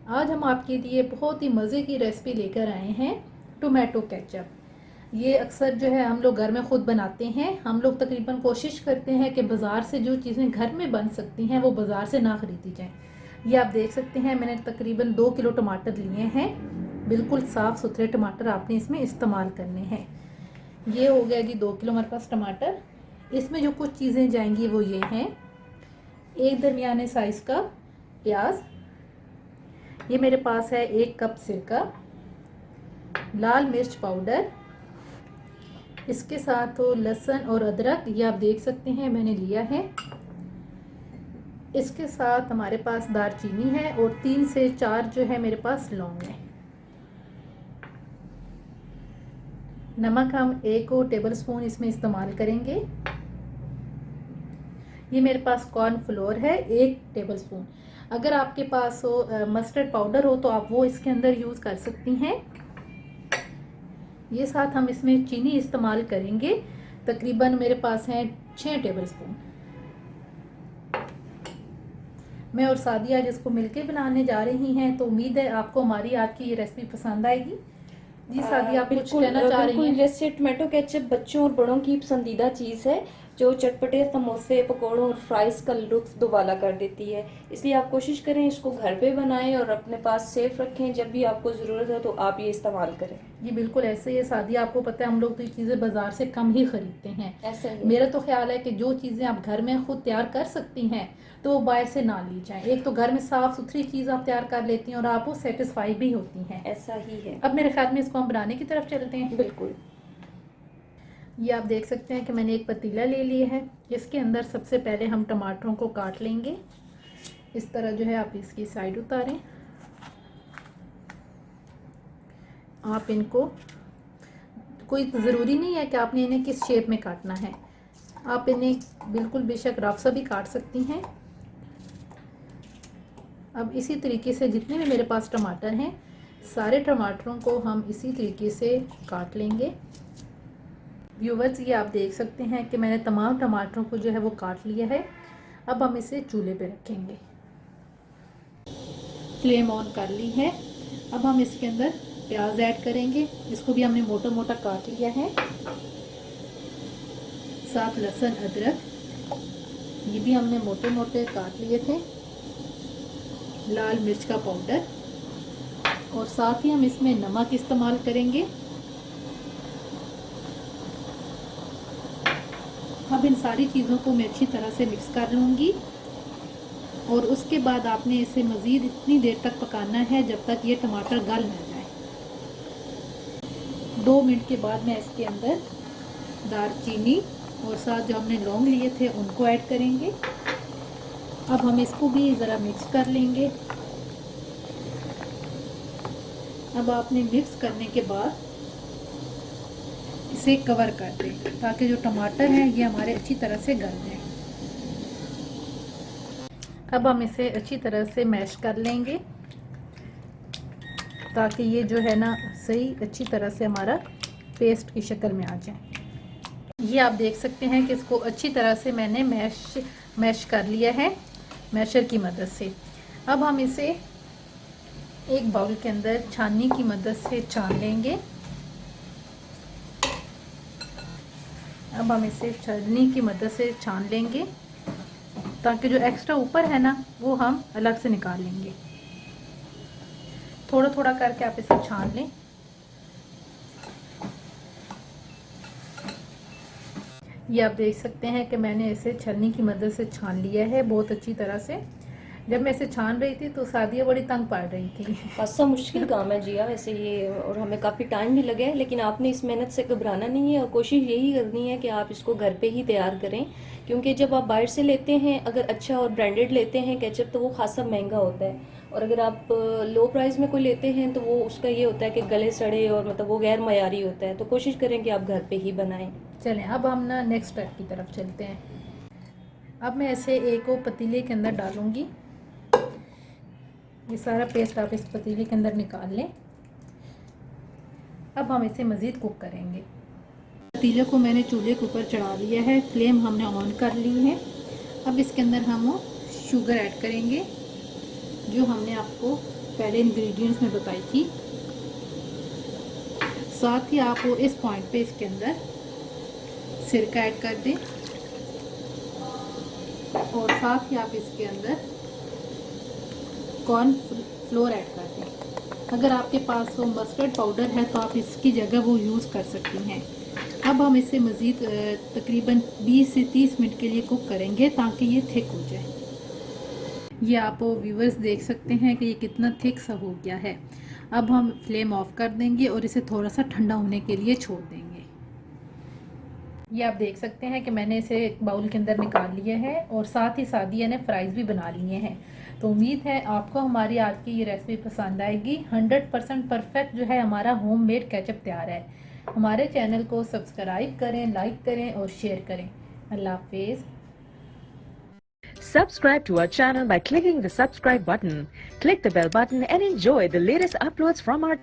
आज हम आपके लिए बहुत ही मज़े की रेसिपी लेकर आए हैं, टोमेटो केचप। ये अक्सर जो है हम लोग घर में ख़ुद बनाते हैं। हम लोग तकरीबन कोशिश करते हैं कि बाज़ार से जो चीज़ें घर में बन सकती हैं वो बाज़ार से ना ख़रीदी जाएं। ये आप देख सकते हैं, मैंने तकरीबन 2 किलो टमाटर लिए हैं। बिल्कुल साफ़ सुथरे टमाटर आपने इसमें इस्तेमाल करने हैं। ये हो गया जी 2 किलो हमारे पास टमाटर। इसमें जो कुछ चीज़ें जाएंगी वो ये हैं। एक दरमियाने साइज़ का प्याज, ये मेरे पास है 1 कप सिरका, लाल मिर्च पाउडर, इसके साथ हो लहसुन और अदरक, ये आप देख सकते हैं मैंने लिया है। इसके साथ हमारे पास दालचीनी है और 3 से 4 जो है मेरे पास लौंग है। नमक हम 1 टेबलस्पून इसमें इस्तेमाल करेंगे। ये मेरे पास कॉर्नफ्लोर है 1 टेबलस्पून। अगर आपके पास हो मस्टर्ड पाउडर हो तो आप वो इसके अंदर यूज़ कर सकती हैं। ये साथ हम इसमें चीनी इस्तेमाल करेंगे, तकरीबन मेरे पास हैं 6 टेबलस्पून। मैं और सादिया जिसको मिलके बनाने जा रही हैं, तो उम्मीद है आपको हमारी आज की ये रेसिपी पसंद आएगी। जी सादिया, आप कुछ कहना चाह रही हैं? जैसे टोमेटो केचप बच्चों और बड़ों की पसंदीदा चीज़ है जो चटपटे समोसे, पकौड़ों और फ्राइज़ का लुत्फ दुबाला कर देती है। इसलिए आप कोशिश करें इसको घर पे बनाएं और अपने पास सेफ रखें। जब भी आपको ज़रूरत है तो आप ये इस्तेमाल करें। ये बिल्कुल ऐसे ही है सादिया, आपको पता है हम लोग तो ये चीज़ें बाज़ार से कम ही ख़रीदते हैं। ऐसा ही मेरा तो ख्याल है कि जो चीज़ें आप घर में ख़ुद तैयार कर सकती हैं तो वो बाहर से ना ली जाएं। एक तो घर में साफ़ सुथरी चीज़ आप तैयार कर लेती हैं और आप वो सेटिस्फाई भी होती हैं। ऐसा ही है। अब मेरे ख्याल में इसको हम बनाने की तरफ चलते हैं। बिल्कुल। ये आप देख सकते हैं कि मैंने एक पतीला ले लिया है। इसके अंदर सबसे पहले हम टमाटरों को काट लेंगे। इस तरह जो है आप इसकी साइड उतारें। आप इनको, कोई ज़रूरी नहीं है कि आपने इन्हें किस शेप में काटना है, आप इन्हें बिल्कुल बेशक रफ सा भी काट सकती हैं। अब इसी तरीके से जितने भी मेरे पास टमाटर हैं, सारे टमाटरों को हम इसी तरीके से काट लेंगे। व्यूवर्स, ये आप देख सकते हैं कि मैंने तमाम टमाटरों को जो है वो काट लिया है। अब हम इसे चूल्हे पे रखेंगे। फ्लेम ऑन कर ली है। अब हम इसके अंदर प्याज ऐड करेंगे। इसको भी हमने मोटा मोटा काट लिया है। साथ लहसुन अदरक, ये भी हमने मोटे मोटे काट लिए थे। लाल मिर्च का पाउडर, और साथ ही हम इसमें नमक इस्तेमाल करेंगे। अब इन सारी चीज़ों को मैं अच्छी तरह से मिक्स कर लूँगी और उसके बाद आपने इसे मज़ीद इतनी देर तक पकाना है जब तक ये टमाटर गल ना जाए। 2 मिनट के बाद मैं इसके अंदर दालचीनी और साथ जो हमने लौंग लिए थे उनको ऐड करेंगे। अब हम इसको भी ज़रा मिक्स कर लेंगे। अब आपने मिक्स करने के बाद इसे कवर कर दें ताकि जो टमाटर हैं ये हमारे अच्छी तरह से गल जाएं। अब हम इसे अच्छी तरह से मैश कर लेंगे ताकि ये जो है ना सही अच्छी तरह से हमारा पेस्ट की शक्ल में आ जाए। ये आप देख सकते हैं कि इसको अच्छी तरह से मैंने मैश कर लिया है मैशर की मदद से। अब हम इसे एक बाउल के अंदर छाननी की मदद से छान लेंगे। अब हम इसे छलनी की मदद से छान लेंगे ताकि जो एक्स्ट्रा ऊपर है ना वो हम अलग से निकाल लेंगे। थोड़ा थोड़ा करके आप इसे छान लें। ये आप देख सकते हैं कि मैंने इसे छलनी की मदद से छान लिया है बहुत अच्छी तरह से। जब मैं इसे छान रही थी तो सादिया बड़ी तंग पड़ रही थी। खासा मुश्किल काम है जिया वैसे ये, और हमें काफ़ी टाइम भी लगे, लेकिन आपने इस मेहनत से घबराना नहीं है और कोशिश यही करनी है कि आप इसको घर पे ही तैयार करें। क्योंकि जब आप बाहर से लेते हैं, अगर अच्छा और ब्रांडेड लेते हैं केचप, तो वो खासा महंगा होता है, और अगर आप लो प्राइस में कोई लेते हैं तो वो उसका ये होता है कि गले सड़े और मतलब वो गैर मयारी होता है। तो कोशिश करें कि आप घर पे ही बनाएं। चलें अब हम ना नेक्स्ट स्टेप की तरफ चलते हैं। अब मैं ऐसे एक पतीले के अंदर डालूंगी। ये सारा पेस्ट आप इस पतीले के अंदर निकाल लें। अब हम इसे मज़ीद कुक करेंगे। पतीले को मैंने चूल्हे के ऊपर चढ़ा लिया है, फ्लेम हमने ऑन कर ली है। अब इसके अंदर हम शुगर ऐड करेंगे जो हमने आपको पहले इंग्रेडिएंट्स में बताई थी। साथ ही आप इस पॉइंट पे इसके अंदर सिरका ऐड कर दें और साथ ही आप इसके अंदर कॉर्न फ्लोर ऐड कर दें। अगर आपके पास वो मस्टर्ड पाउडर है तो आप इसकी जगह वो यूज़ कर सकती हैं। अब हम इसे मज़ीद तकरीबन 20 से 30 मिनट के लिए कुक करेंगे ताकि ये थिक हो जाए। ये आप व्यूवर्स देख सकते हैं कि ये कितना थिक सा हो गया है। अब हम फ्लेम ऑफ कर देंगे और इसे थोड़ा सा ठंडा होने के लिए छोड़ देंगे। ये आप देख सकते हैं कि मैंने इसे एक बाउल के अंदर निकाल लिया है और साथ ही साथ ये फ्राइज़ भी बना लिए हैं। तो उम्मीद है आपको हमारी आज की ये रेसिपी पसंद आएगी। 100% परफेक्ट जो है हमारा होममेड केचप तैयार है। हमारे चैनल को सब्सक्राइब करें, लाइक करें और शेयर करें। अल्लाह हाफिज़। Subscribe to our channel by clicking the subscribe button. Click the bell button and enjoy the latest uploads from our